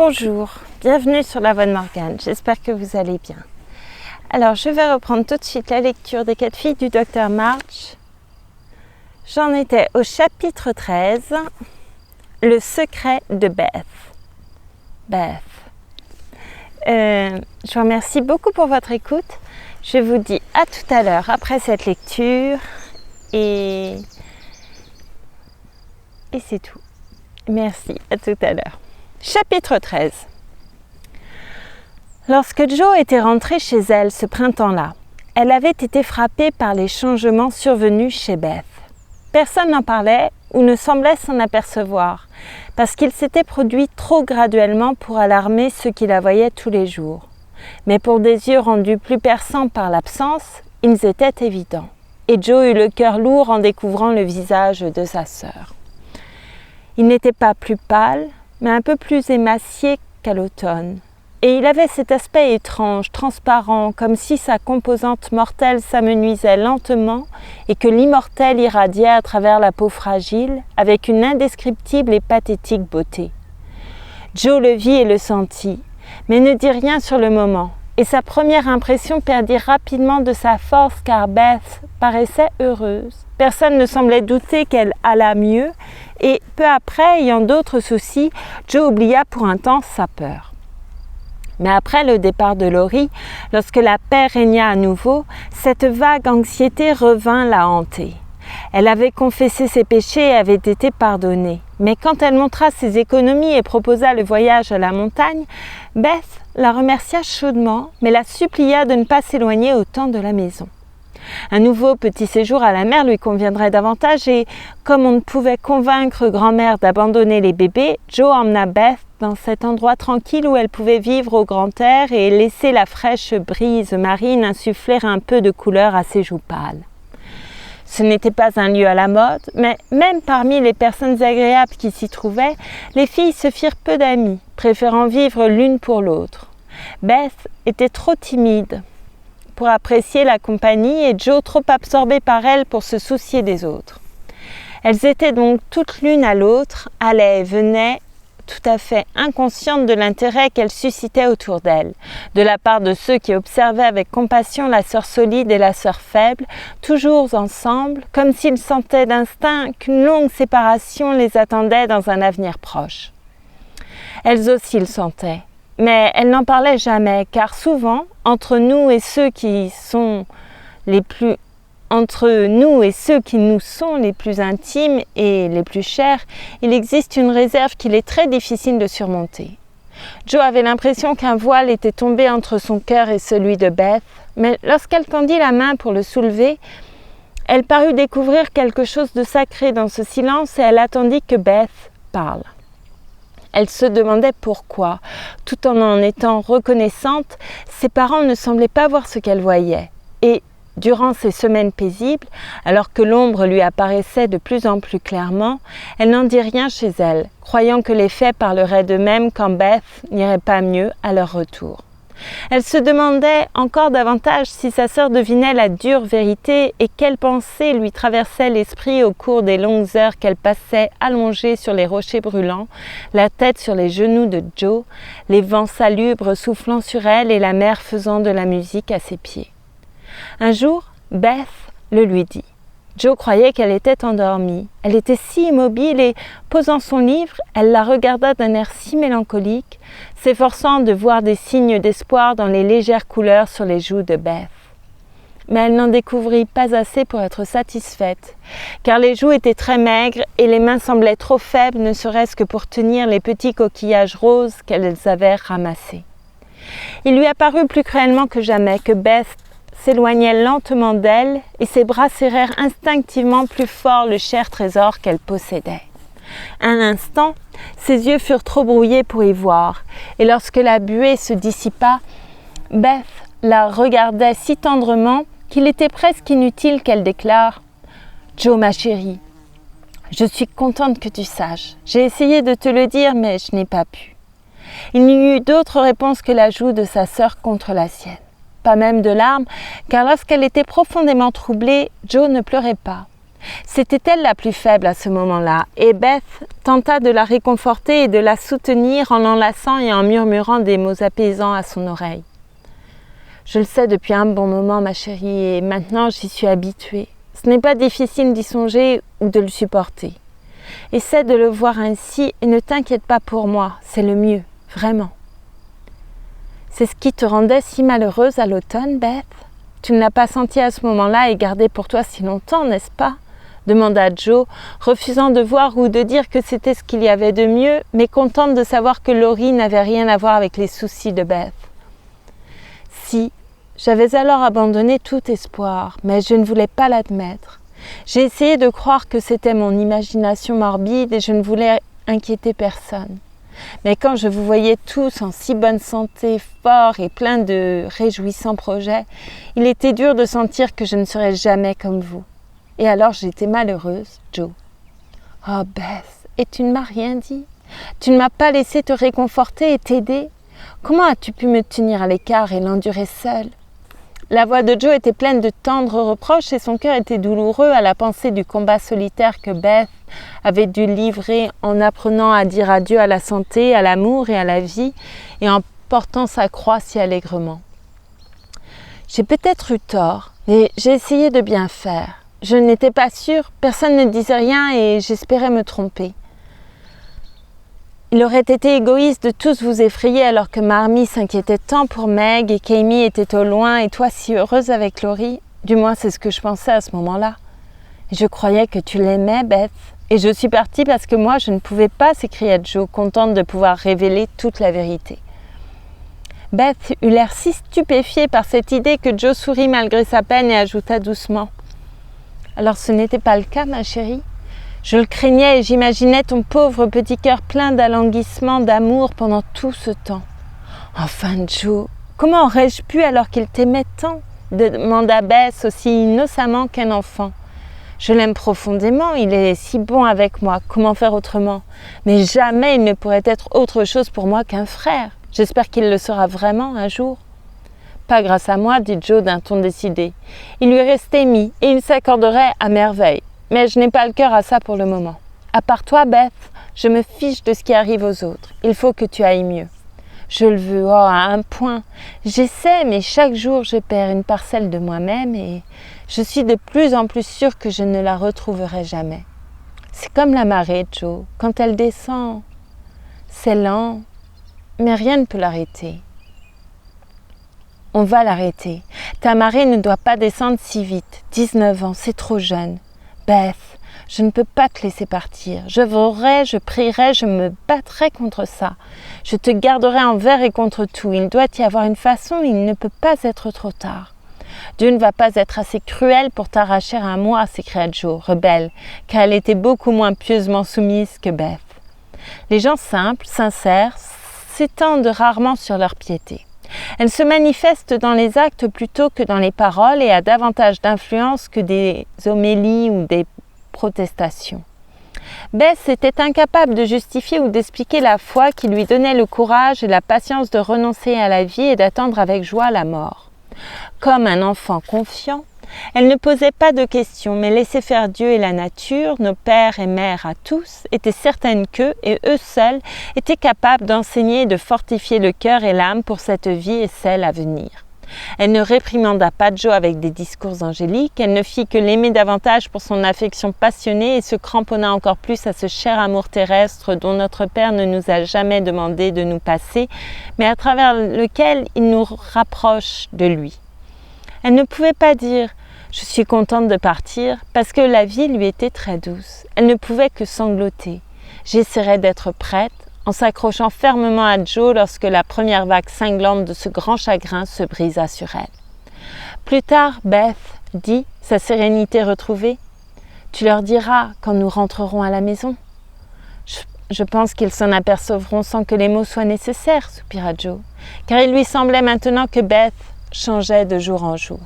Bonjour, bienvenue sur la Voix de Morgane, j'espère que vous allez bien. Alors je vais reprendre tout de suite la lecture des 4 filles du Dr March. J'en étais au chapitre 13, le secret de Beth. Je vous remercie beaucoup pour votre écoute. Je vous dis à tout à l'heure après cette lecture et c'est tout. Merci, à tout à l'heure. Chapitre 13. Lorsque Jo était rentrée chez elle ce printemps-là, elle avait été frappée par les changements survenus chez Beth. Personne n'en parlait ou ne semblait s'en apercevoir, parce qu'il s'était produit trop graduellement pour alarmer ceux qui la voyaient tous les jours. Mais pour des yeux rendus plus perçants par l'absence, ils étaient évidents. Et Jo eut le cœur lourd en découvrant le visage de sa sœur. Il n'était pas plus pâle, mais un peu plus émacié qu'à l'automne. Et il avait cet aspect étrange, transparent, comme si sa composante mortelle s'amenuisait lentement et que l'immortel irradiait à travers la peau fragile avec une indescriptible et pathétique beauté. Jo le vit et le sentit, mais ne dit rien sur le moment, et sa première impression perdit rapidement de sa force car Beth paraissait heureuse. Personne ne semblait douter qu'elle allât mieux, et peu après, ayant d'autres soucis, Jo oublia pour un temps sa peur. Mais après le départ de Laurie, lorsque la paix régna à nouveau, cette vague anxiété revint la hanter. Elle avait confessé ses péchés et avait été pardonnée. Mais quand elle montra ses économies et proposa le voyage à la montagne, Beth la remercia chaudement, mais la supplia de ne pas s'éloigner autant de la maison. Un nouveau petit séjour à la mer lui conviendrait davantage et, comme on ne pouvait convaincre grand-mère d'abandonner les bébés, Jo emmena Beth dans cet endroit tranquille où elle pouvait vivre au grand air et laisser la fraîche brise marine insuffler un peu de couleur à ses joues pâles. Ce n'était pas un lieu à la mode, mais même parmi les personnes agréables qui s'y trouvaient, les filles se firent peu d'amies, préférant vivre l'une pour l'autre. Beth était trop timide pour apprécier la compagnie et Jo trop absorbé par elle pour se soucier des autres. Elles étaient donc toutes l'une à l'autre, allaient et venaient, tout à fait inconscientes de l'intérêt qu'elles suscitaient autour d'elles, de la part de ceux qui observaient avec compassion la sœur solide et la sœur faible, toujours ensemble, comme s'ils sentaient d'instinct qu'une longue séparation les attendait dans un avenir proche. Elles aussi le sentaient. Mais elle n'en parlait jamais, car souvent, entre nous et ceux qui nous sont les plus intimes et les plus chers, il existe une réserve qu'il est très difficile de surmonter. Jo avait l'impression qu'un voile était tombé entre son cœur et celui de Beth, mais lorsqu'elle tendit la main pour le soulever, elle parut découvrir quelque chose de sacré dans ce silence et elle attendit que Beth parle. Elle se demandait pourquoi, tout en étant reconnaissante, ses parents ne semblaient pas voir ce qu'elle voyait. Et, durant ces semaines paisibles, alors que l'ombre lui apparaissait de plus en plus clairement, elle n'en dit rien chez elle, croyant que les faits parleraient d'eux-mêmes quand Beth n'irait pas mieux à leur retour. Elle se demandait encore davantage si sa sœur devinait la dure vérité et quelles pensées lui traversaient l'esprit au cours des longues heures qu'elle passait allongée sur les rochers brûlants, la tête sur les genoux de Jo, les vents salubres soufflant sur elle et la mer faisant de la musique à ses pieds. Un jour, Beth le lui dit. Jo croyait qu'elle était endormie. Elle était si immobile et, posant son livre, elle la regarda d'un air si mélancolique, s'efforçant de voir des signes d'espoir dans les légères couleurs sur les joues de Beth. Mais elle n'en découvrit pas assez pour être satisfaite, car les joues étaient très maigres et les mains semblaient trop faibles, ne serait-ce que pour tenir les petits coquillages roses qu'elles avaient ramassés. Il lui apparut plus cruellement que jamais que Beth s'éloignait lentement d'elle et ses bras serrèrent instinctivement plus fort le cher trésor qu'elle possédait. Un instant, ses yeux furent trop brouillés pour y voir, et lorsque la buée se dissipa, Beth la regardait si tendrement qu'il était presque inutile qu'elle déclare « Jo, ma chérie, je suis contente que tu saches. J'ai essayé de te le dire, mais je n'ai pas pu. » Il n'y eut d'autre réponse que la joue de sa sœur contre la sienne. Pas même de larmes, car lorsqu'elle était profondément troublée, Jo ne pleurait pas. C'était elle la plus faible à ce moment-là, et Beth tenta de la réconforter et de la soutenir en l'enlaçant et en murmurant des mots apaisants à son oreille. « Je le sais depuis un bon moment, ma chérie, et maintenant j'y suis habituée. Ce n'est pas difficile d'y songer ou de le supporter. Essaie de le voir ainsi et ne t'inquiète pas pour moi, c'est le mieux, vraiment. » « C'est ce qui te rendait si malheureuse à l'automne, Beth ? Tu ne l'as pas senti à ce moment-là et gardé pour toi si longtemps, n'est-ce pas ? Demanda Joe, refusant de voir ou de dire que c'était ce qu'il y avait de mieux, mais contente de savoir que Laurie n'avait rien à voir avec les soucis de Beth. Si, j'avais alors abandonné tout espoir, mais je ne voulais pas l'admettre. J'ai essayé de croire que c'était mon imagination morbide et je ne voulais inquiéter personne. Mais quand je vous voyais tous en si bonne santé, forts et pleins de réjouissants projets, il était dur de sentir que je ne serais jamais comme vous. Et alors j'étais malheureuse, Joe. « Oh Beth, et tu ne m'as rien dit? Tu ne m'as pas laissé te réconforter et t'aider? Comment as-tu pu me tenir à l'écart et l'endurer seule ?» La voix de Joe était pleine de tendres reproches et son cœur était douloureux à la pensée du combat solitaire que Beth avait dû livrer en apprenant à dire adieu à la santé, à l'amour et à la vie et en portant sa croix si allègrement. J'ai peut-être eu tort, mais j'ai essayé de bien faire. Je n'étais pas sûre, personne ne disait rien et j'espérais me tromper. Il aurait été égoïste de tous vous effrayer alors que Marmee s'inquiétait tant pour Meg et qu'Amy était au loin et toi si heureuse avec Laurie. Du moins, c'est ce que je pensais à ce moment-là. Je croyais que tu l'aimais, Beth. Et je suis partie parce que moi, je ne pouvais pas, s'écria Joe, contente de pouvoir révéler toute la vérité. Beth eut l'air si stupéfiée par cette idée que Joe sourit malgré sa peine et ajouta doucement. « Alors ce n'était pas le cas, ma chérie ? Je le craignais et j'imaginais ton pauvre petit cœur plein d'alanguissement, d'amour pendant tout ce temps. »« Enfin, Joe, comment aurais-je pu alors qu'il t'aimait tant ?» demanda Beth aussi innocemment qu'un enfant. « Je l'aime profondément, il est si bon avec moi, comment faire autrement ? Mais jamais il ne pourrait être autre chose pour moi qu'un frère. J'espère qu'il le sera vraiment un jour. » « Pas grâce à moi, dit Joe d'un ton décidé. Il lui restait Amy et il s'accorderait à merveille. Mais je n'ai pas le cœur à ça pour le moment. À part toi, Beth, je me fiche de ce qui arrive aux autres. Il faut que tu ailles mieux. Je le veux, à un point. J'essaie, mais chaque jour je perds une parcelle de moi-même et je suis de plus en plus sûre que je ne la retrouverai jamais. C'est comme la marée, Joe. Quand elle descend, c'est lent, mais rien ne peut l'arrêter. On va l'arrêter. Ta marée ne doit pas descendre si vite. 19 ans, c'est trop jeune. Beth, je ne peux pas te laisser partir. Je voudrais, je prierai, je me battrai contre ça. Je te garderai envers et contre tout. Il doit y avoir une façon, il ne peut pas être trop tard. Dieu ne va pas être assez cruel pour t'arracher à moi, s'écria Joe, rebelle, car elle était beaucoup moins pieusement soumise que Beth. Les gens simples, sincères, s'étendent rarement sur leur piété. Elle se manifeste dans les actes plutôt que dans les paroles et a davantage d'influence que des homélies ou des protestations. Beth était incapable de justifier ou d'expliquer la foi qui lui donnait le courage et la patience de renoncer à la vie et d'attendre avec joie la mort. Comme un enfant confiant, elle ne posait pas de questions, mais laissait faire Dieu et la nature, nos pères et mères à tous, étaient certaines qu'eux et eux seuls étaient capables d'enseigner et de fortifier le cœur et l'âme pour cette vie et celle à venir. Elle ne réprimanda pas Joe avec des discours angéliques, elle ne fit que l'aimer davantage pour son affection passionnée et se cramponna encore plus à ce cher amour terrestre dont notre Père ne nous a jamais demandé de nous passer, mais à travers lequel il nous rapproche de lui. Elle ne pouvait pas dire « Je suis contente de partir » parce que la vie lui était très douce. Elle ne pouvait que sangloter. J'essaierai d'être prête en s'accrochant fermement à Joe lorsque la première vague cinglante de ce grand chagrin se brisa sur elle. Plus tard, Beth dit, sa sérénité retrouvée, « Tu leur diras quand nous rentrerons à la maison ?» Je pense qu'ils s'en apercevront sans que les mots soient nécessaires, soupira Joe, car il lui semblait maintenant que Beth changeait de jour en jour.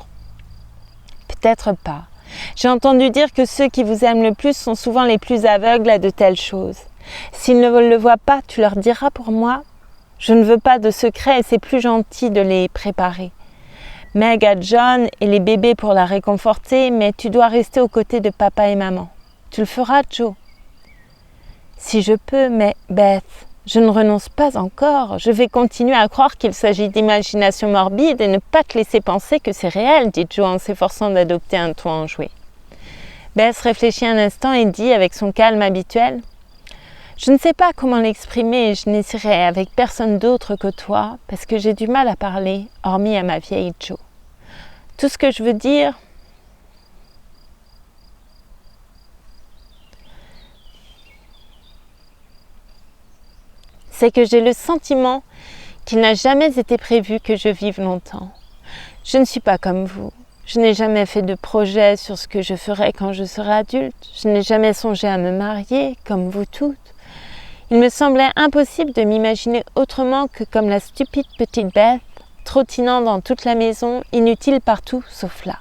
Peut-être pas. J'ai entendu dire que ceux qui vous aiment le plus sont souvent les plus aveugles à de telles choses. S'ils ne le voient pas, tu leur diras pour moi. Je ne veux pas de secrets et c'est plus gentil de les préparer. Meg a John et les bébés pour la réconforter, mais tu dois rester aux côtés de papa et maman. Tu le feras, Joe? Si je peux, mais Beth, je ne renonce pas encore. Je vais continuer à croire qu'il s'agit d'imagination morbide et ne pas te laisser penser que c'est réel, dit Joe en s'efforçant d'adopter un ton enjoué. Beth réfléchit un instant et dit avec son calme habituel: je ne sais pas comment l'exprimer et je n'essaierai avec personne d'autre que toi parce que j'ai du mal à parler, hormis à ma vieille Jo. Tout ce que je veux dire, c'est que j'ai le sentiment qu'il n'a jamais été prévu que je vive longtemps. Je ne suis pas comme vous. Je n'ai jamais fait de projet sur ce que je ferai quand je serai adulte. Je n'ai jamais songé à me marier, comme vous toutes. Il me semblait impossible de m'imaginer autrement que comme la stupide petite Beth, trottinant dans toute la maison, inutile partout sauf là.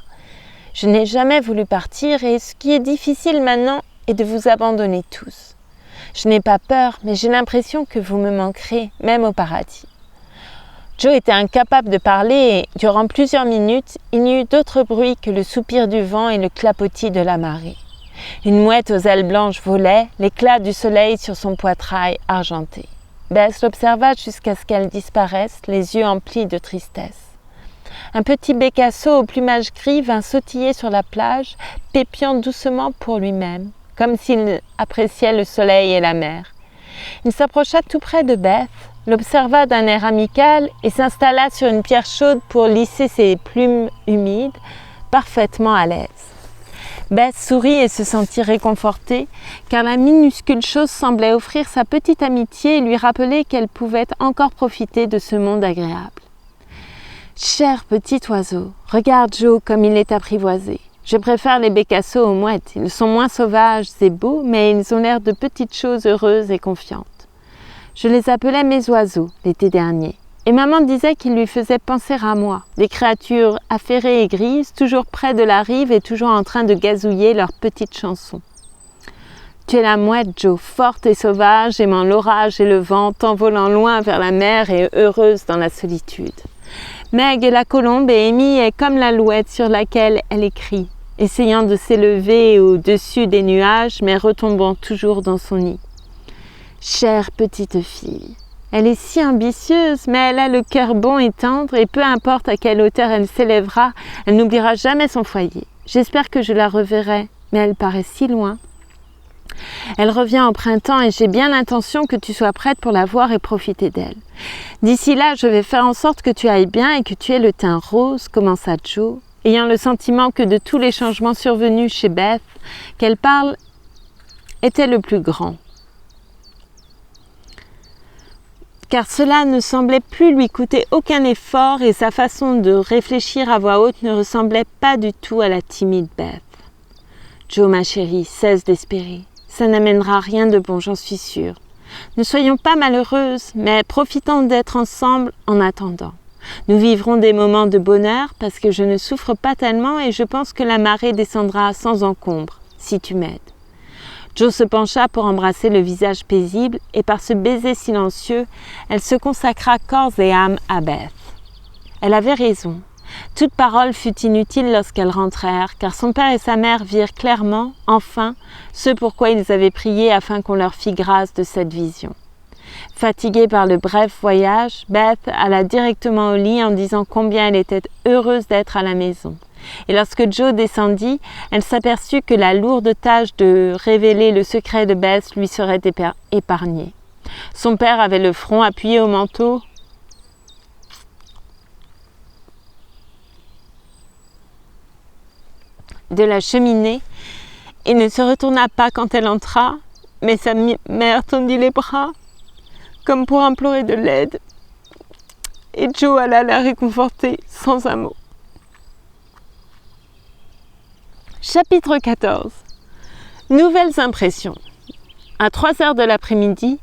Je n'ai jamais voulu partir et ce qui est difficile maintenant est de vous abandonner tous. Je n'ai pas peur, mais j'ai l'impression que vous me manquerez, même au paradis. Joe était incapable de parler et, durant plusieurs minutes, il n'y eut d'autre bruit que le soupir du vent et le clapotis de la marée. Une mouette aux ailes blanches volait, l'éclat du soleil sur son poitrail argenté. Beth l'observa jusqu'à ce qu'elle disparaisse, les yeux emplis de tristesse. Un petit bécasseau au plumage gris vint sautiller sur la plage, pépiant doucement pour lui-même, comme s'il appréciait le soleil et la mer. Il s'approcha tout près de Beth, l'observa d'un air amical et s'installa sur une pierre chaude pour lisser ses plumes humides, parfaitement à l'aise. Beth sourit et se sentit réconfortée, car la minuscule chose semblait offrir sa petite amitié et lui rappeler qu'elle pouvait encore profiter de ce monde agréable. « Cher petit oiseau, regarde Joe comme il est apprivoisé. Je préfère les bécasseaux aux mouettes. Ils sont moins sauvages et beaux, mais ils ont l'air de petites choses heureuses et confiantes. Je les appelais mes oiseaux l'été dernier. Et maman disait qu'ils lui faisaient penser à moi, des créatures affairées et grises, toujours près de la rive et toujours en train de gazouiller leurs petites chansons. Tu es la mouette, Joe, forte et sauvage, aimant l'orage et le vent, t'envolant loin vers la mer et heureuse dans la solitude. Meg est la colombe et Amy est comme l'alouette sur laquelle elle écrit, essayant de s'élever au-dessus des nuages, mais retombant toujours dans son nid. Chère petite fille, elle est si ambitieuse, mais elle a le cœur bon et tendre, et peu importe à quelle hauteur elle s'élèvera, elle n'oubliera jamais son foyer. J'espère que je la reverrai, mais elle paraît si loin. Elle revient au printemps et j'ai bien l'intention que tu sois prête pour la voir et profiter d'elle. D'ici là, je vais faire en sorte que tu ailles bien et que tu aies le teint rose, commença Joe, ayant le sentiment que de tous les changements survenus chez Beth, qu'elle parle, était le plus grand. Car cela ne semblait plus lui coûter aucun effort et sa façon de réfléchir à voix haute ne ressemblait pas du tout à la timide Beth. « Joe, ma chérie, cesse d'espérer. Ça n'amènera rien de bon, j'en suis sûre. Ne soyons pas malheureuses, mais profitons d'être ensemble en attendant. Nous vivrons des moments de bonheur parce que je ne souffre pas tellement et je pense que la marée descendra sans encombre, si tu m'aides. » Joe se pencha pour embrasser le visage paisible et par ce baiser silencieux, elle se consacra corps et âme à Beth. Elle avait raison. Toute parole fut inutile lorsqu'elles rentrèrent, car son père et sa mère virent clairement, enfin, ce pourquoi ils avaient prié afin qu'on leur fît grâce de cette vision. Fatiguée par le bref voyage, Beth alla directement au lit en disant combien elle était heureuse d'être à la maison. Et lorsque Joe descendit, elle s'aperçut que la lourde tâche de révéler le secret de Beth lui serait épargnée. Son père avait le front appuyé au manteau, de la cheminée et ne se retourna pas quand elle entra, mais sa mère tendit les bras comme pour implorer de l'aide et Joe alla la réconforter sans un mot. Chapitre 14. Nouvelles impressions. À 3h de l'après-midi,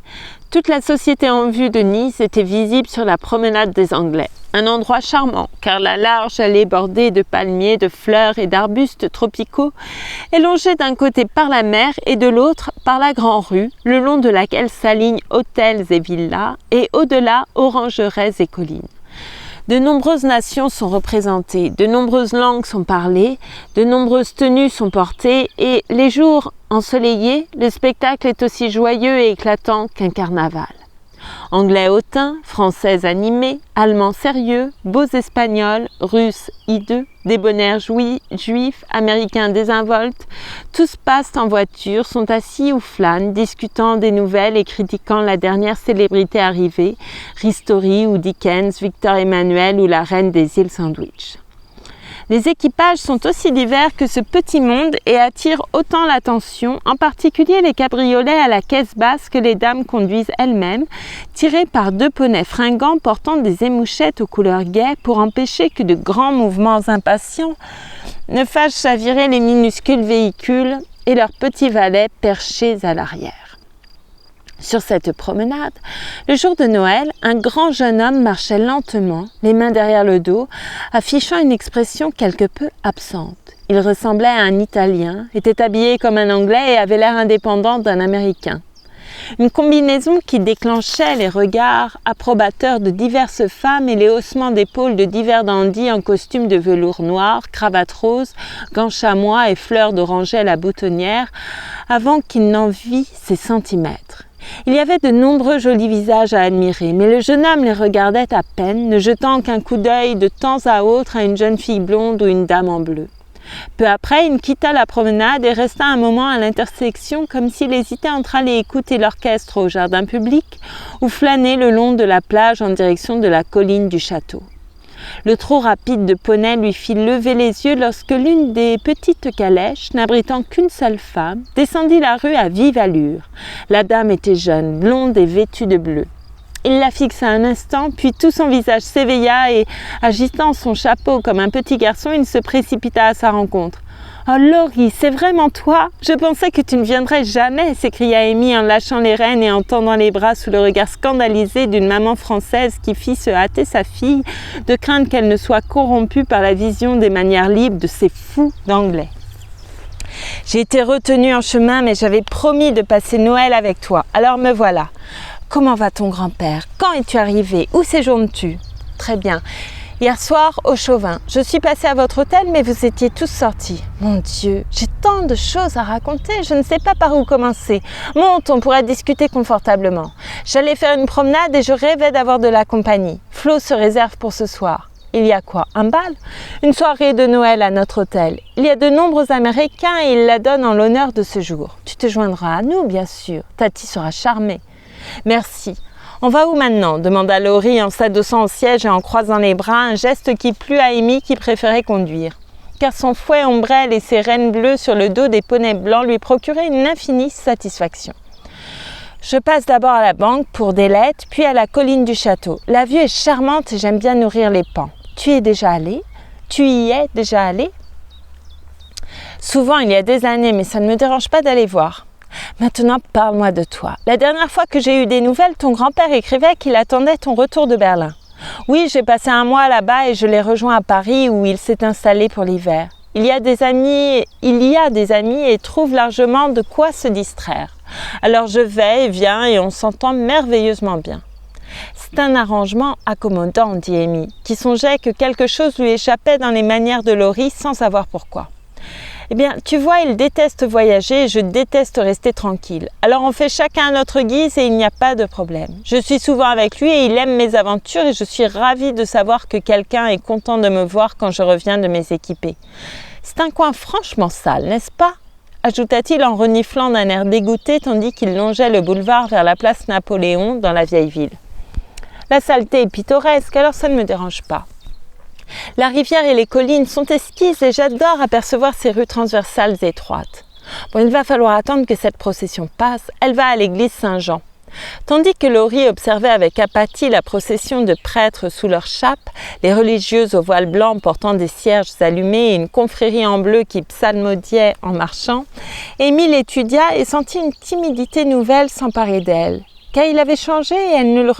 toute la société en vue de Nice était visible sur la promenade des Anglais. Un endroit charmant, car la large allée bordée de palmiers, de fleurs et d'arbustes tropicaux est longée d'un côté par la mer et de l'autre par la grande rue, le long de laquelle s'alignent hôtels et villas, et au-delà, orangeraies et collines. De nombreuses nations sont représentées, de nombreuses langues sont parlées, de nombreuses tenues sont portées et les jours ensoleillés, le spectacle est aussi joyeux et éclatant qu'un carnaval. Anglais hautains, français animés, allemands sérieux, beaux espagnols, russes hideux, débonnaires juifs, américains désinvoltes, tous passent en voiture, sont assis ou flânent, discutant des nouvelles et critiquant la dernière célébrité arrivée, Ristori ou Dickens, Victor Emmanuel ou la reine des îles Sandwich. Les équipages sont aussi divers que ce petit monde et attirent autant l'attention, en particulier les cabriolets à la caisse basse que les dames conduisent elles-mêmes, tirés par 2 poneys fringants portant des émouchettes aux couleurs gaies pour empêcher que de grands mouvements impatients ne fassent chavirer les minuscules véhicules et leurs petits valets perchés à l'arrière. Sur cette promenade, le jour de Noël, un grand jeune homme marchait lentement, les mains derrière le dos, affichant une expression quelque peu absente. Il ressemblait à un Italien, était habillé comme un Anglais et avait l'air indépendant d'un Américain. Une combinaison qui déclenchait les regards approbateurs de diverses femmes et les haussements d'épaules de divers dandys en costume de velours noir, cravate rose, gants chamois et fleurs d'oranger à la boutonnière, avant qu'il n'en vît ses centimètres. Il y avait de nombreux jolis visages à admirer, mais le jeune homme les regardait à peine, ne jetant qu'un coup d'œil de temps à autre à une jeune fille blonde ou une dame en bleu. Peu après, il quitta la promenade et resta un moment à l'intersection comme s'il hésitait entre aller écouter l'orchestre au jardin public ou flâner le long de la plage en direction de la colline du château. Le trot rapide de poney lui fit lever les yeux lorsque l'une des petites calèches, n'abritant qu'une seule femme, descendit la rue à vive allure. La dame était jeune, blonde et vêtue de bleu. Il la fixa un instant, puis tout son visage s'éveilla et, agitant son chapeau comme un petit garçon, il se précipita à sa rencontre. « Oh Laurie, c'est vraiment toi? Je pensais que tu ne viendrais jamais !» s'écria Amy en lâchant les rênes et en tendant les bras sous le regard scandalisé d'une maman française qui fit se hâter sa fille de craindre qu'elle ne soit corrompue par la vision des manières libres de ces fous d'anglais. « J'ai été retenue en chemin, mais j'avais promis de passer Noël avec toi, alors me voilà. Comment va ton grand-père? Quand es-tu arrivé? Où séjournes-tu? » Très bien. Hier soir, au Chauvin. Je suis passée à votre hôtel, mais vous étiez tous sortis. Mon Dieu, j'ai tant de choses à raconter, je ne sais pas par où commencer. Monte, on pourra discuter confortablement. J'allais faire une promenade et je rêvais d'avoir de la compagnie. Flo se réserve pour ce soir. Il y a quoi? Un bal? Une soirée de Noël à notre hôtel. Il y a de nombreux Américains et ils la donnent en l'honneur de ce jour. Tu te joindras à nous, bien sûr. Tati sera charmée. Merci. « On va où maintenant ?» demanda Laurie en s'adossant au siège et en croisant les bras, un geste qui plut à Amy qui préférait conduire. Car son fouet ombrelle et ses rênes bleues sur le dos des poneys blancs lui procuraient une infinie satisfaction. « Je passe d'abord à la banque pour des lettres, puis à la colline du château. La vue est charmante et j'aime bien nourrir les paons. Tu y es déjà allé? Tu y es déjà allé ?»« Souvent, il y a des années, mais ça ne me dérange pas d'aller voir. » Maintenant, parle-moi de toi. La dernière fois que j'ai eu des nouvelles, ton grand-père écrivait qu'il attendait ton retour de Berlin. Oui, j'ai passé un mois là-bas et je l'ai rejoint à Paris où il s'est installé pour l'hiver. Il y a des amis et trouve largement de quoi se distraire. Alors je vais et viens et on s'entend merveilleusement bien. C'est un arrangement accommodant, dit Amy, qui songeait que quelque chose lui échappait dans les manières de Laurie sans savoir pourquoi. Eh bien, tu vois, il déteste voyager et je déteste rester tranquille. Alors on fait chacun à notre guise et il n'y a pas de problème. Je suis souvent avec lui et il aime mes aventures et je suis ravie de savoir que quelqu'un est content de me voir quand je reviens de mes équipées. C'est un coin franchement sale, n'est-ce pas ? Ajouta-t-il en reniflant d'un air dégoûté tandis qu'il longeait le boulevard vers la place Napoléon dans la vieille ville. La saleté est pittoresque, alors ça ne me dérange pas. La rivière et les collines sont exquises et j'adore apercevoir ces rues transversales étroites. Bon, il va falloir attendre que cette procession passe. Elle va à l'église Saint-Jean. Tandis que Laurie observait avec apathie la procession de prêtres sous leurs chapes, les religieuses au voile blanc portant des cierges allumés et une confrérie en bleu qui psalmodiait en marchant, Amy l'étudia et sentit une timidité nouvelle s'emparer d'elle. Car il avait changé et elle ne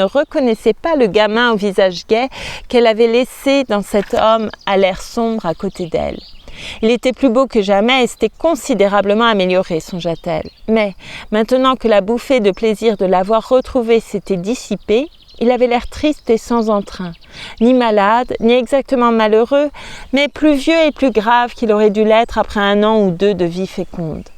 reconnaissait pas le gamin au visage gai qu'elle avait laissé dans cet homme à l'air sombre à côté d'elle. Il était plus beau que jamais et s'était considérablement amélioré, songea-t-elle. Mais, maintenant que la bouffée de plaisir de l'avoir retrouvé s'était dissipée, Il avait l'air triste et sans entrain, ni malade, ni exactement malheureux, mais plus vieux et plus grave qu'il aurait dû l'être après 1 an ou 2 de vie féconde.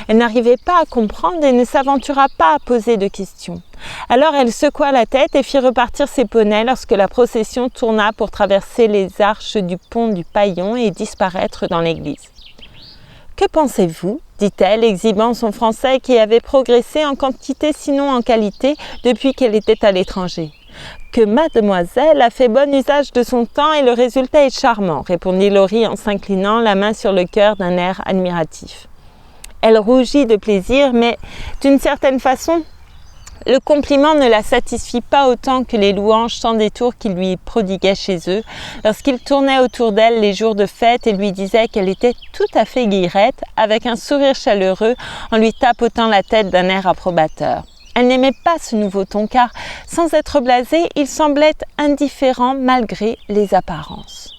Elle n'arrivait pas à comprendre et ne s'aventura pas à poser de questions. Alors elle secoua la tête et fit repartir ses poneys lorsque la procession tourna pour traverser les arches du pont du Paillon et disparaître dans l'église. « Que pensez-vous » dit-elle, exhibant son français qui avait progressé en quantité sinon en qualité depuis qu'elle était à l'étranger. « Que mademoiselle a fait bon usage de son temps et le résultat est charmant » répondit Laurie en s'inclinant, la main sur le cœur d'un air admiratif. Elle rougit de plaisir, mais d'une certaine façon, le compliment ne la satisfit pas autant que les louanges sans détour qu'il lui prodiguait chez eux, lorsqu'il tournait autour d'elle les jours de fête et lui disait qu'elle était tout à fait guillerette, avec un sourire chaleureux, en lui tapotant la tête d'un air approbateur. Elle n'aimait pas ce nouveau ton, car, sans être blasée, il semblait indifférent malgré les apparences.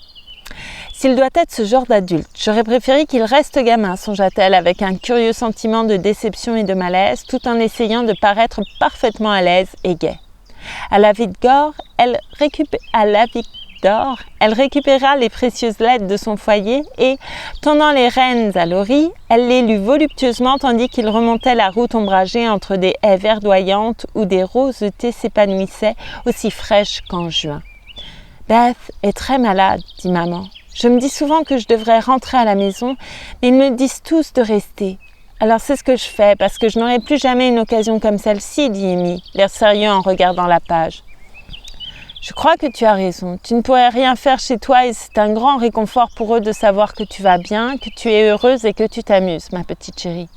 S'il doit être ce genre d'adulte, j'aurais préféré qu'il reste gamin, songea-t-elle avec un curieux sentiment de déception et de malaise, tout en essayant de paraître parfaitement à l'aise et gaie. À la vie d'or, elle récupéra les précieuses lettres de son foyer et, tendant les rênes à Laurie, elle les lut voluptueusement tandis qu'il remontait la route ombragée entre des haies verdoyantes où des rosetés s'épanouissaient aussi fraîches qu'en juin. « Beth est très malade, dit maman. Je me dis souvent que je devrais rentrer à la maison, mais ils me disent tous de rester. Alors c'est ce que je fais, parce que je n'aurai plus jamais une occasion comme celle-ci, dit Amy, l'air sérieux en regardant la page. Je crois que tu as raison. Tu ne pourrais rien faire chez toi et c'est un grand réconfort pour eux de savoir que tu vas bien, que tu es heureuse et que tu t'amuses, ma petite chérie.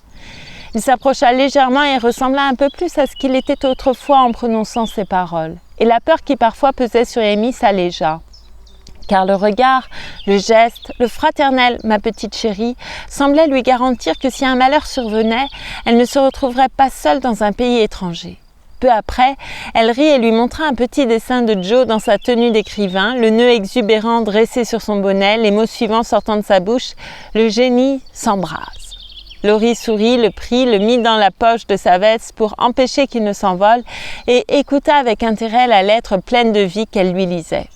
Il s'approcha légèrement et ressembla un peu plus à ce qu'il était autrefois en prononçant ces paroles. Et la peur qui parfois pesait sur Amy s'allégea. Car le regard, le geste, le fraternel « ma petite chérie » semblaient lui garantir que si un malheur survenait, elle ne se retrouverait pas seule dans un pays étranger. Peu après, elle rit et lui montra un petit dessin de Joe dans sa tenue d'écrivain, le nœud exubérant dressé sur son bonnet, les mots suivants sortant de sa bouche « Le génie s'embrase ». Laurie sourit, le prit, le mit dans la poche de sa veste pour empêcher qu'il ne s'envole et écouta avec intérêt la lettre pleine de vie qu'elle lui lisait.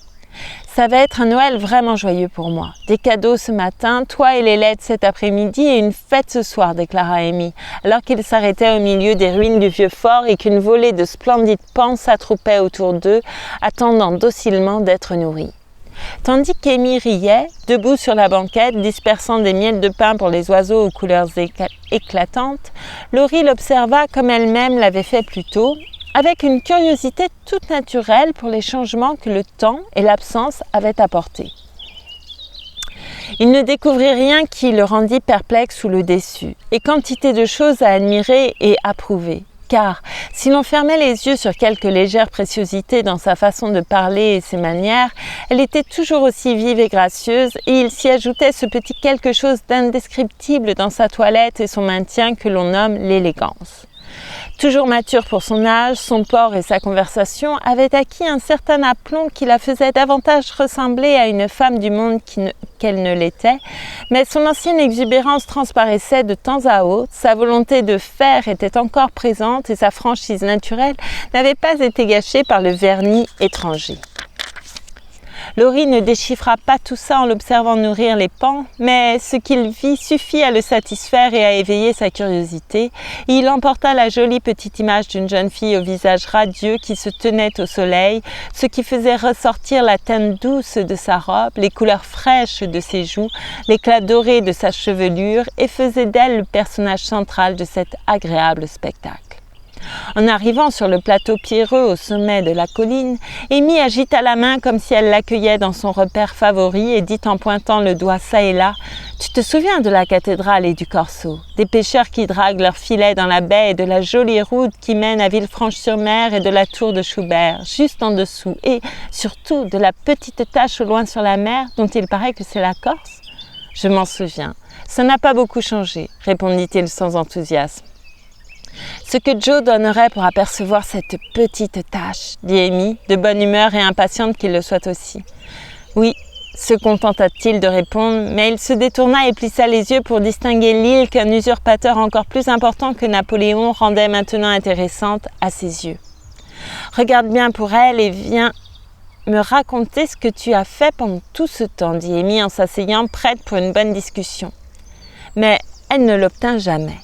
Ça va être un Noël vraiment joyeux pour moi. Des cadeaux ce matin, toi et les lettres cet après-midi et une fête ce soir, déclara Amy, alors qu'ils s'arrêtaient au milieu des ruines du vieux fort et qu'une volée de splendides pans s'attroupait autour d'eux, attendant docilement d'être nourris. Tandis qu'Amy riait, debout sur la banquette, dispersant des miels de pain pour les oiseaux aux couleurs éclatantes, Laurie l'observa comme elle-même l'avait fait plus tôt, avec une curiosité toute naturelle pour les changements que le temps et l'absence avaient apportés. Il ne découvrit rien qui le rendit perplexe ou le déçut, et quantité de choses à admirer et approuver. Car, si l'on fermait les yeux sur quelques légères préciosités dans sa façon de parler et ses manières, elle était toujours aussi vive et gracieuse, et il s'y ajoutait ce petit quelque chose d'indescriptible dans sa toilette et son maintien que l'on nomme l'élégance. Toujours mature pour son âge, son port et sa conversation avaient acquis un certain aplomb qui la faisait davantage ressembler à une femme du monde qu'elle ne l'était, mais son ancienne exubérance transparaissait de temps à autre, sa volonté de faire était encore présente et sa franchise naturelle n'avait pas été gâchée par le vernis étranger. Laurie ne déchiffra pas tout ça en l'observant nourrir les paons, mais ce qu'il vit suffit à le satisfaire et à éveiller sa curiosité. Et il emporta la jolie petite image d'une jeune fille au visage radieux qui se tenait au soleil, ce qui faisait ressortir la teinte douce de sa robe, les couleurs fraîches de ses joues, l'éclat doré de sa chevelure et faisait d'elle le personnage central de cet agréable spectacle. En arrivant sur le plateau pierreux au sommet de la colline, Amy agita la main comme si elle l'accueillait dans son repère favori et dit en pointant le doigt çà et là « Tu te souviens de la cathédrale et du Corso, des pêcheurs qui draguent leurs filets dans la baie et de la jolie route qui mène à Villefranche-sur-Mer et de la tour de Schubert, juste en dessous, et surtout de la petite tache au loin sur la mer dont il paraît que c'est la Corse ?»« Je m'en souviens. Ça n'a pas beaucoup changé, » répondit-il sans enthousiasme. Ce que Joe donnerait pour apercevoir cette petite tache, dit Amy, de bonne humeur et impatiente qu'il le soit aussi. Oui, se contenta-t-il de répondre, mais il se détourna et plissa les yeux pour distinguer l'île qu'un usurpateur encore plus important que Napoléon rendait maintenant intéressante à ses yeux. Regarde bien pour elle et viens me raconter ce que tu as fait pendant tout ce temps, dit Amy en s'asseyant prête pour une bonne discussion. Mais elle ne l'obtint jamais.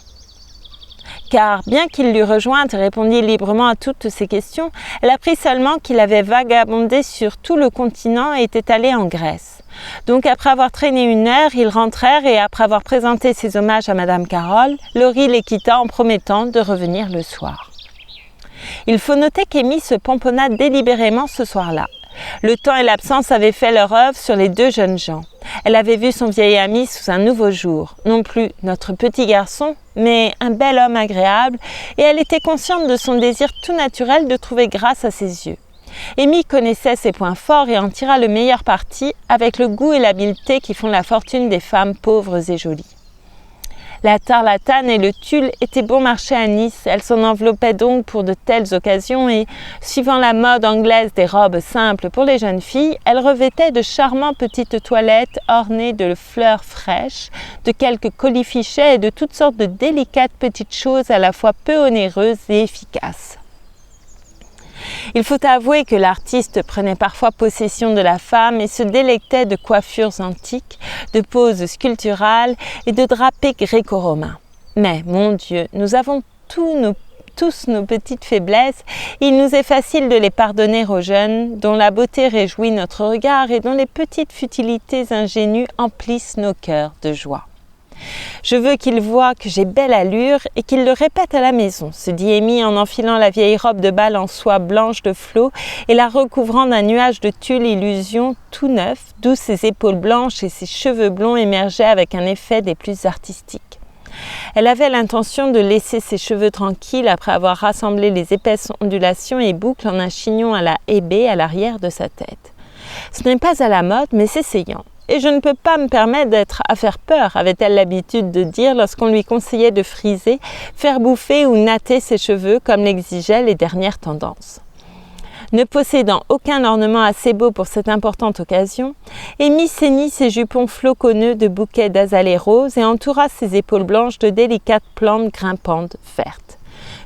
Car bien qu'il l'eût rejointe et répondit librement à toutes ses questions, elle apprit seulement qu'il avait vagabondé sur tout le continent et était allé en Grèce. Donc après avoir traîné 1 heure, ils rentrèrent et après avoir présenté ses hommages à Madame Carroll, Laurie les quitta en promettant de revenir le soir. Il faut noter qu'Amy se pomponna délibérément ce soir-là. Le temps et l'absence avaient fait leur œuvre sur les 2 jeunes gens. Elle avait vu son vieil ami sous un nouveau jour, non plus notre petit garçon, mais un bel homme agréable, et elle était consciente de son désir tout naturel de trouver grâce à ses yeux. Amy connaissait ses points forts et en tira le meilleur parti avec le goût et l'habileté qui font la fortune des femmes pauvres et jolies. La tarlatane et le tulle étaient bon marché à Nice, elle s'en enveloppait donc pour de telles occasions et, suivant la mode anglaise des robes simples pour les jeunes filles, elle revêtait de charmantes petites toilettes ornées de fleurs fraîches, de quelques colifichets et de toutes sortes de délicates petites choses à la fois peu onéreuses et efficaces. Il faut avouer que l'artiste prenait parfois possession de la femme et se délectait de coiffures antiques, de poses sculpturales et de drapés gréco-romains. Mais, mon Dieu, nous avons tous nos petites faiblesses, et il nous est facile de les pardonner aux jeunes, dont la beauté réjouit notre regard et dont les petites futilités ingénues emplissent nos cœurs de joie. Je veux qu'il voie que j'ai belle allure et qu'il le répète à la maison, se dit Amy en enfilant la vieille robe de bal en soie blanche de flot et la recouvrant d'un nuage de tulle illusion tout neuf, d'où ses épaules blanches et ses cheveux blonds émergeaient avec un effet des plus artistiques. Elle avait l'intention de laisser ses cheveux tranquilles après avoir rassemblé les épaisses ondulations et boucles en un chignon à la hébé à l'arrière de sa tête. Ce n'est pas à la mode, mais c'est essayant. Et je ne peux pas me permettre d'être à faire peur, avait-elle l'habitude de dire lorsqu'on lui conseillait de friser, faire bouffer ou natter ses cheveux comme l'exigeaient les dernières tendances. Ne possédant aucun ornement assez beau pour cette importante occasion, Amy ceignit ses jupons floconneux de bouquets d'azalées roses et entoura ses épaules blanches de délicates plantes grimpantes vertes.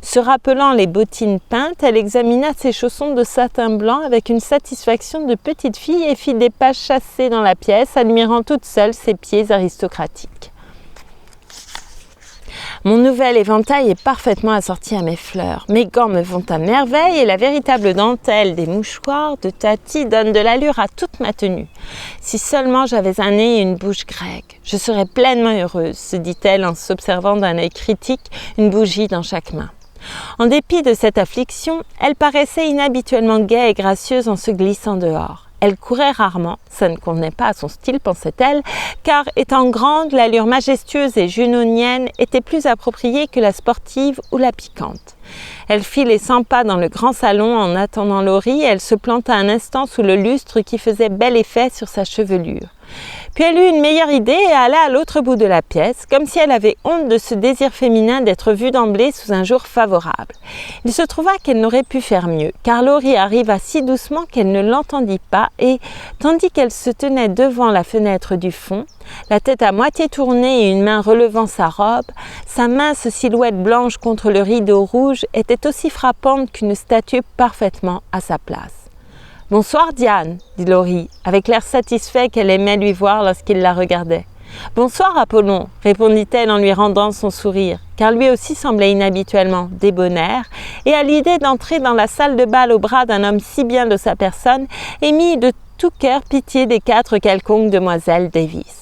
Se rappelant les bottines peintes, elle examina ses chaussons de satin blanc avec une satisfaction de petite fille et fit des pas chassés dans la pièce, admirant toute seule ses pieds aristocratiques. Mon nouvel éventail est parfaitement assorti à mes fleurs. Mes gants me vont à merveille et la véritable dentelle des mouchoirs de Tati donne de l'allure à toute ma tenue. Si seulement j'avais un nez et une bouche grecque, je serais pleinement heureuse, se dit-elle en s'observant d'un œil critique, une bougie dans chaque main. En dépit de cette affliction, elle paraissait inhabituellement gaie et gracieuse en se glissant dehors. Elle courait rarement, ça ne convenait pas à son style, pensait-elle, car étant grande, l'allure majestueuse et junonienne était plus appropriée que la sportive ou la piquante. Elle fit les 100 pas dans le grand salon en attendant Laurie et elle se planta un instant sous le lustre qui faisait bel effet sur sa chevelure. Puis elle eut une meilleure idée et alla à l'autre bout de la pièce, comme si elle avait honte de ce désir féminin d'être vue d'emblée sous un jour favorable. Il se trouva qu'elle n'aurait pu faire mieux, car Laurie arriva si doucement qu'elle ne l'entendit pas et, tandis qu'elle se tenait devant la fenêtre du fond, la tête à moitié tournée et une main relevant sa robe, sa mince silhouette blanche contre le rideau rouge était aussi frappante qu'une statue parfaitement à sa place. « Bonsoir Diane, dit Laurie, avec l'air satisfait qu'elle aimait lui voir lorsqu'il la regardait. « Bonsoir Apollon, répondit-elle en lui rendant son sourire, car lui aussi semblait inhabituellement débonnaire, et à l'idée d'entrer dans la salle de bal au bras d'un homme si bien de sa personne, émit de tout cœur pitié des 4 quelconques demoiselles Davis.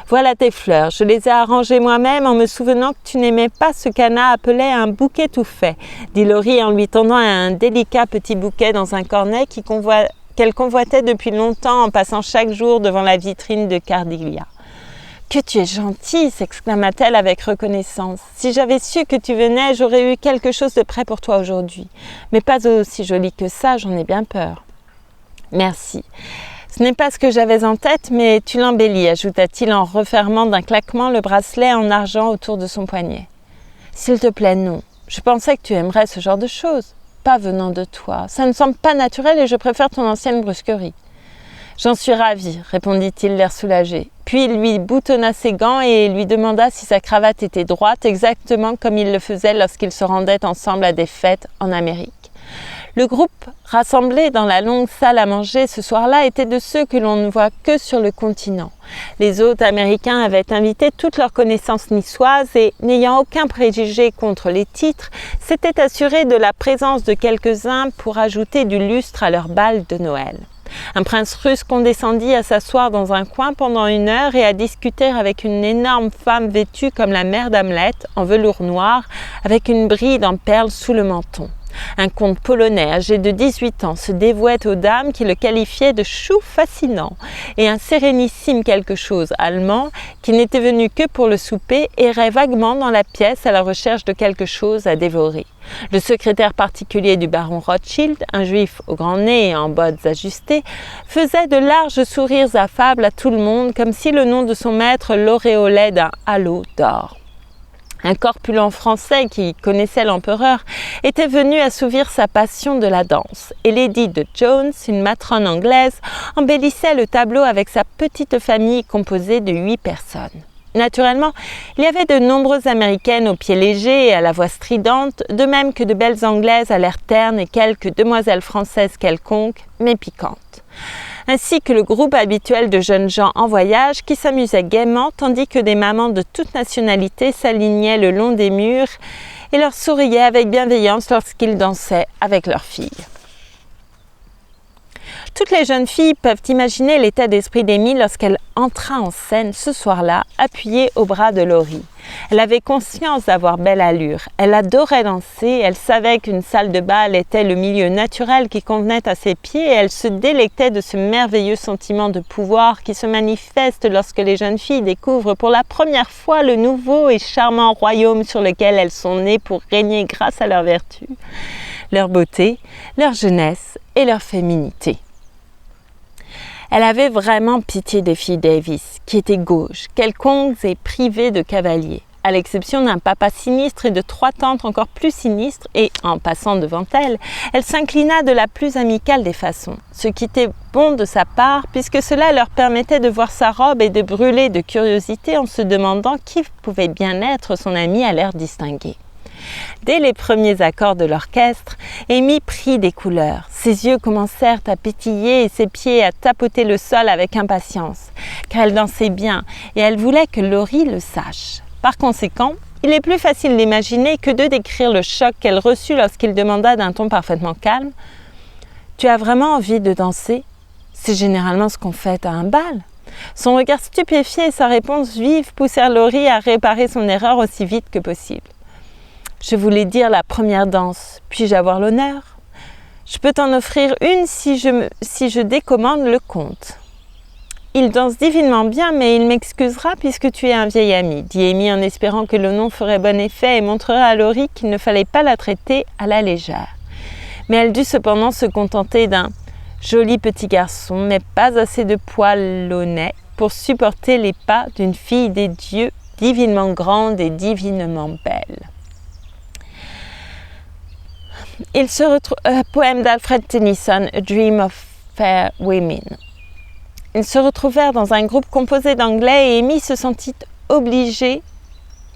« Voilà tes fleurs, je les ai arrangées moi-même en me souvenant que tu n'aimais pas ce qu'Anna appelait un bouquet tout fait, dit Laurie en lui tendant un délicat petit bouquet dans un cornet qu'elle convoitait depuis longtemps en passant chaque jour devant la vitrine de Cardiglia. « Que tu es gentille !» s'exclama-t-elle avec reconnaissance. « Si j'avais su que tu venais, j'aurais eu quelque chose de prêt pour toi aujourd'hui. Mais pas aussi joli que ça, j'en ai bien peur. »« Merci. Ce n'est pas ce que j'avais en tête, mais tu l'embellis, ajouta-t-il en refermant d'un claquement le bracelet en argent autour de son poignet. S'il te plaît, non. Je pensais que tu aimerais ce genre de choses. Pas venant de toi. Ça ne semble pas naturel et je préfère ton ancienne brusquerie. J'en suis ravie, répondit-il l'air soulagé. Puis il lui boutonna ses gants et lui demanda si sa cravate était droite, exactement comme il le faisait lorsqu'ils se rendaient ensemble à des fêtes en Amérique. Le groupe rassemblé dans la longue salle à manger ce soir-là était de ceux que l'on ne voit que sur le continent. Les hôtes américains avaient invité toutes leurs connaissances niçoises et, n'ayant aucun préjugé contre les titres, s'étaient assurés de la présence de quelques-uns pour ajouter du lustre à leur bal de Noël. Un prince russe condescendit à s'asseoir dans un coin pendant 1 heure et à discuter avec une énorme femme vêtue comme la mère d'Hamlet, en velours noir, avec une bride en perles sous le menton. Un comte polonais âgé de 18 ans se dévouait aux dames qui le qualifiaient de chou fascinant, et un sérénissime quelque chose allemand qui n'était venu que pour le souper errait vaguement dans la pièce à la recherche de quelque chose à dévorer. Le secrétaire particulier du baron Rothschild, un juif au grand nez et en bottes ajustées, faisait de larges sourires affables à tout le monde comme si le nom de son maître l'auréolait d'un halo d'or. Un corpulent Français qui connaissait l'empereur était venu assouvir sa passion de la danse, et Lady de Jones, une matrone anglaise, embellissait le tableau avec sa petite famille composée de 8 personnes. Naturellement, il y avait de nombreuses Américaines aux pieds légers et à la voix stridente, de même que de belles Anglaises à l'air terne et quelques demoiselles françaises quelconques, mais piquantes. Ainsi que le groupe habituel de jeunes gens en voyage qui s'amusaient gaiement tandis que des mamans de toute nationalité s'alignaient le long des murs et leur souriaient avec bienveillance lorsqu'ils dansaient avec leurs filles. Toutes les jeunes filles peuvent imaginer l'état d'esprit d'Amy lorsqu'elle entra en scène ce soir-là, appuyée au bras de Laurie. Elle avait conscience d'avoir belle allure, elle adorait danser, elle savait qu'une salle de bal était le milieu naturel qui convenait à ses pieds et elle se délectait de ce merveilleux sentiment de pouvoir qui se manifeste lorsque les jeunes filles découvrent pour la première fois le nouveau et charmant royaume sur lequel elles sont nées pour régner grâce à leur vertu, leur beauté, leur jeunesse et leur féminité. Elle avait vraiment pitié des filles Davis, qui étaient gauches, quelconques et privées de cavaliers, à l'exception d'un papa sinistre et de 3 tantes encore plus sinistres, et, en passant devant elle, elle s'inclina de la plus amicale des façons, ce qui était bon de sa part, puisque cela leur permettait de voir sa robe et de brûler de curiosité en se demandant qui pouvait bien être son amie à l'air distingué. Dès les premiers accords de l'orchestre, Amy prit des couleurs. Ses yeux commencèrent à pétiller et ses pieds à tapoter le sol avec impatience, car elle dansait bien et elle voulait que Laurie le sache. Par conséquent, il est plus facile d'imaginer que de décrire le choc qu'elle reçut lorsqu'il demanda d'un ton parfaitement calme « Tu as vraiment envie de danser ? C'est généralement ce qu'on fait à un bal. » Son regard stupéfié et sa réponse vive poussèrent Laurie à réparer son erreur aussi vite que possible. Je voulais dire la première danse. Puis-je avoir l'honneur? Je peux t'en offrir une si je décommande le comte. Il danse divinement bien, mais il m'excusera puisque tu es un vieil ami, dit Amy en espérant que le nom ferait bon effet et montrerait à Laurie qu'il ne fallait pas la traiter à la légère. Mais elle dut cependant se contenter d'un joli petit garçon, mais pas assez de poil au nez pour supporter les pas d'une fille des dieux divinement grande et divinement belle. Il se retrouve poème d'Alfred Tennyson, A Dream of Fair Women. Ils se retrouvèrent dans un groupe composé d'anglais et Amy se sentit obligée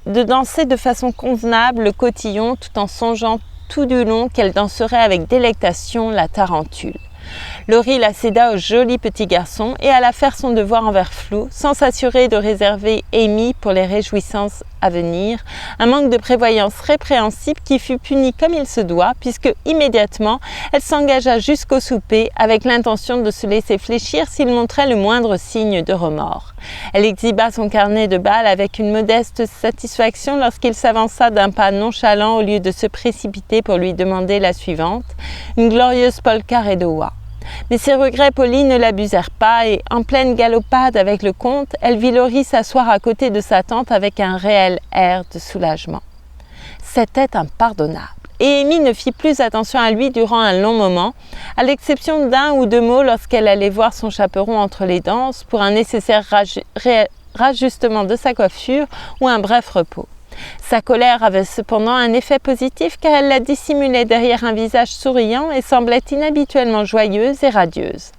de danser de façon convenable le cotillon tout en songeant tout du long qu'elle danserait avec délectation la tarentule. Laurie la céda au joli petit garçon et alla faire son devoir envers Flou, sans s'assurer de réserver Amy pour les réjouissances à venir, un manque de prévoyance répréhensible qui fut puni comme il se doit, puisque immédiatement elle s'engagea jusqu'au souper avec l'intention de se laisser fléchir s'il montrait le moindre signe de remords. Elle exhiba son carnet de bal avec une modeste satisfaction lorsqu'il s'avança d'un pas nonchalant au lieu de se précipiter pour lui demander la suivante, une glorieuse polka Redowa. Mais ses regrets polis ne l'abusèrent pas et, en pleine galopade avec le comte, elle vit Laurie s'asseoir à côté de sa tante avec un réel air de soulagement. C'était impardonnable. Et Amy ne fit plus attention à lui durant un long moment, à l'exception d'un ou deux mots lorsqu'elle allait voir son chaperon entre les danses pour un nécessaire rajustement de sa coiffure ou un bref repos. Sa colère avait cependant un effet positif car elle la dissimulait derrière un visage souriant et semblait inhabituellement joyeuse et radieuse.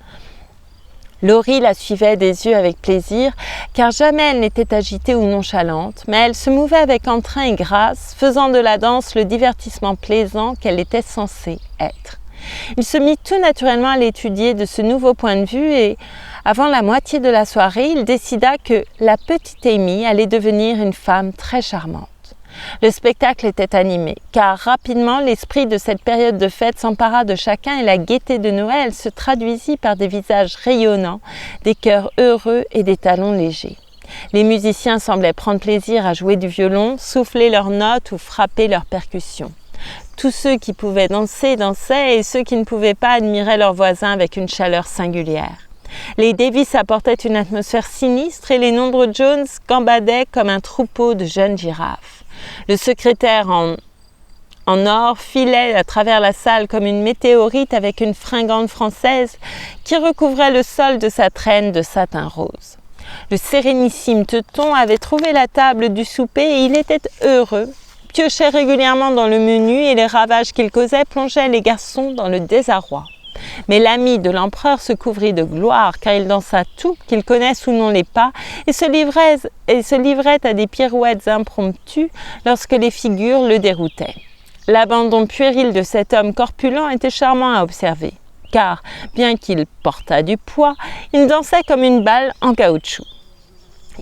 Laurie la suivait des yeux avec plaisir car jamais elle n'était agitée ou nonchalante, mais elle se mouvait avec entrain et grâce, faisant de la danse le divertissement plaisant qu'elle était censée être. Il se mit tout naturellement à l'étudier de ce nouveau point de vue et, avant la moitié de la soirée, il décida que la petite Amy allait devenir une femme très charmante. Le spectacle était animé, car rapidement l'esprit de cette période de fête s'empara de chacun et la gaieté de Noël se traduisit par des visages rayonnants, des cœurs heureux et des talons légers. Les musiciens semblaient prendre plaisir à jouer du violon, souffler leurs notes ou frapper leurs percussions. Tous ceux qui pouvaient danser, dansaient, et ceux qui ne pouvaient pas admiraient leurs voisins avec une chaleur singulière. Les Davis apportaient une atmosphère sinistre et les nombreux Jones gambadaient comme un troupeau de jeunes girafes. Le secrétaire en or filait à travers la salle comme une météorite avec une fringante française qui recouvrait le sol de sa traîne de satin rose. Le sérénissime Teuton avait trouvé la table du souper et il était heureux, piochait régulièrement dans le menu et les ravages qu'il causait plongeaient les garçons dans le désarroi. Mais l'ami de l'empereur se couvrit de gloire car il dansa tout, qu'il connaisse ou non les pas, et se livrait à des pirouettes impromptues lorsque les figures le déroutaient. L'abandon puéril de cet homme corpulent était charmant à observer, car, bien qu'il portât du poids, il dansait comme une balle en caoutchouc.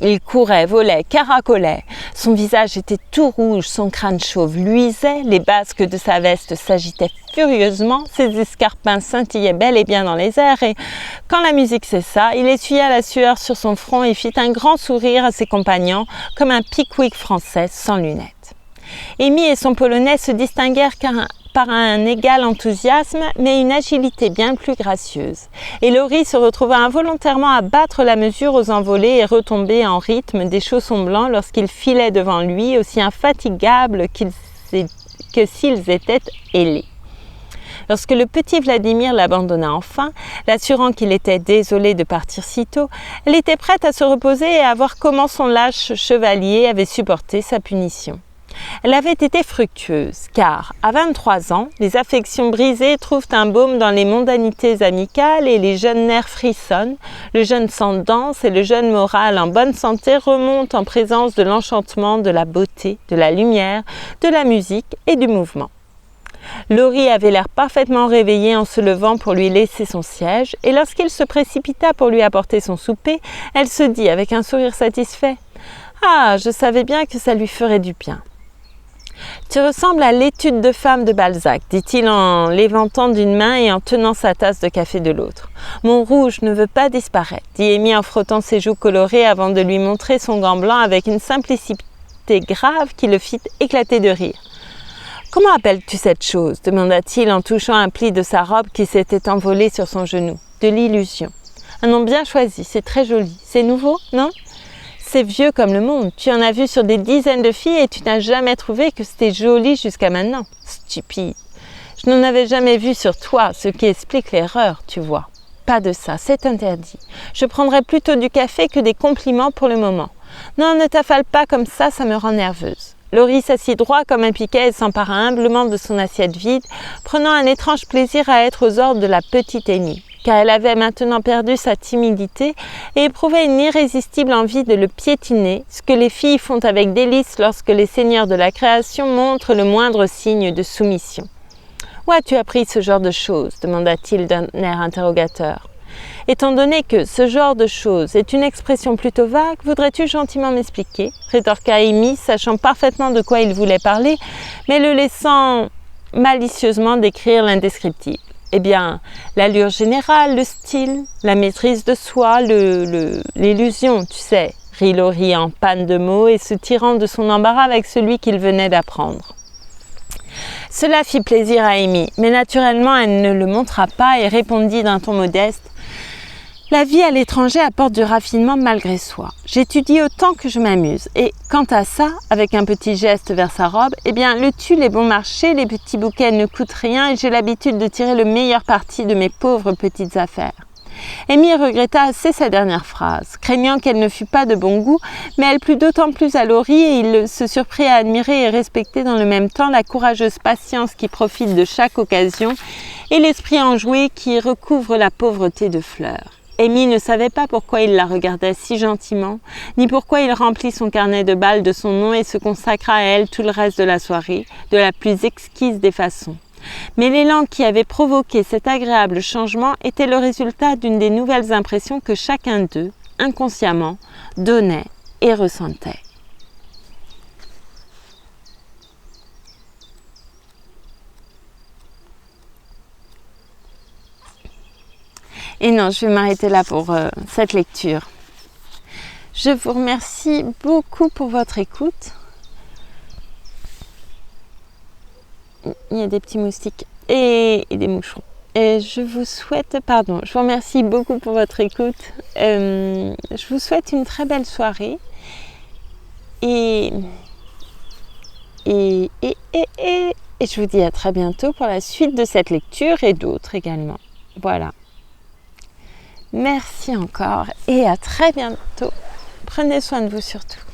Il courait, volait, caracolait. Son visage était tout rouge, son crâne chauve luisait, les basques de sa veste s'agitaient furieusement, ses escarpins scintillaient bel et bien dans les airs et, quand la musique cessa, il essuya la sueur sur son front et fit un grand sourire à ses compagnons, comme un Pickwick français sans lunettes. Amy et son Polonais se distinguèrent par un égal enthousiasme, mais une agilité bien plus gracieuse. Et Laurie se retrouva involontairement à battre la mesure aux envolées et retomber en rythme des chaussons blancs lorsqu'il filait devant lui, aussi infatigables que s'ils étaient ailés. Lorsque le petit Vladimir l'abandonna enfin, l'assurant qu'il était désolé de partir si tôt, elle était prête à se reposer et à voir comment son lâche chevalier avait supporté sa punition. Elle avait été fructueuse, car, à 23 ans, les affections brisées trouvent un baume dans les mondanités amicales et les jeunes nerfs frissonnent, le jeune sang danse et le jeune moral en bonne santé remonte en présence de l'enchantement, de la beauté, de la lumière, de la musique et du mouvement. Laurie avait l'air parfaitement réveillée en se levant pour lui laisser son siège, et lorsqu'il se précipita pour lui apporter son souper, elle se dit avec un sourire satisfait « Ah, je savais bien que ça lui ferait du bien. » « Tu ressembles à l'étude de femme de Balzac, dit-il en l'éventant d'une main et en tenant sa tasse de café de l'autre. Mon rouge ne veut pas disparaître, dit Amy en frottant ses joues colorées avant de lui montrer son gant blanc avec une simplicité grave qui le fit éclater de rire. Comment appelles-tu cette chose demanda-t-il en touchant un pli de sa robe qui s'était envolé sur son genou. De l'illusion. Un nom bien choisi, c'est très joli. C'est nouveau, non ? C'est vieux comme le monde. Tu en as vu sur des dizaines de filles et tu n'as jamais trouvé que c'était joli jusqu'à maintenant. Stupide. Je n'en avais jamais vu sur toi, ce qui explique l'erreur, tu vois. Pas de ça, c'est interdit. Je prendrai plutôt du café que des compliments pour le moment. Non, ne t'affale pas comme ça me rend nerveuse. Laurie s'assit droit comme un piquet et s'empara humblement de son assiette vide, prenant un étrange plaisir à être aux ordres de la petite Amy, car elle avait maintenant perdu sa timidité et éprouvait une irrésistible envie de le piétiner, ce que les filles font avec délice lorsque les seigneurs de la création montrent le moindre signe de soumission. « Où as-tu appris ce genre de choses ?» demanda-t-il d'un air interrogateur. « Étant donné que ce genre de choses est une expression plutôt vague, voudrais-tu gentiment m'expliquer ?» rétorqua Amy, sachant parfaitement de quoi il voulait parler, mais le laissant malicieusement décrire l'indescriptible. Eh bien, l'allure générale, le style, la maîtrise de soi, l'illusion, tu sais, rit Laurie en panne de mots et se tirant de son embarras avec celui qu'il venait d'apprendre. Cela fit plaisir à Amy, mais naturellement elle ne le montra pas et répondit d'un ton modeste. La vie à l'étranger apporte du raffinement malgré soi. J'étudie autant que je m'amuse. Et quant à ça, avec un petit geste vers sa robe, eh bien, le tulle est bon marché, les petits bouquets ne coûtent rien et j'ai l'habitude de tirer le meilleur parti de mes pauvres petites affaires. Amy regretta assez sa dernière phrase, craignant qu'elle ne fût pas de bon goût, mais elle plut d'autant plus à Laurie et il se surprit à admirer et respecter dans le même temps la courageuse patience qui profite de chaque occasion et l'esprit enjoué qui recouvre la pauvreté de fleurs. Amy ne savait pas pourquoi il la regardait si gentiment, ni pourquoi il remplit son carnet de balles de son nom et se consacra à elle tout le reste de la soirée, de la plus exquise des façons. Mais l'élan qui avait provoqué cet agréable changement était le résultat d'une des nouvelles impressions que chacun d'eux, inconsciemment, donnait et ressentait. Et non, je vais m'arrêter là pour cette lecture. Je vous remercie beaucoup pour votre écoute. Il y a des petits moustiques et des moucherons. Et je vous remercie beaucoup pour votre écoute. Je vous souhaite une très belle soirée. Et je vous dis à très bientôt pour la suite de cette lecture et d'autres également. Voilà. Merci encore et à très bientôt. Prenez soin de vous surtout.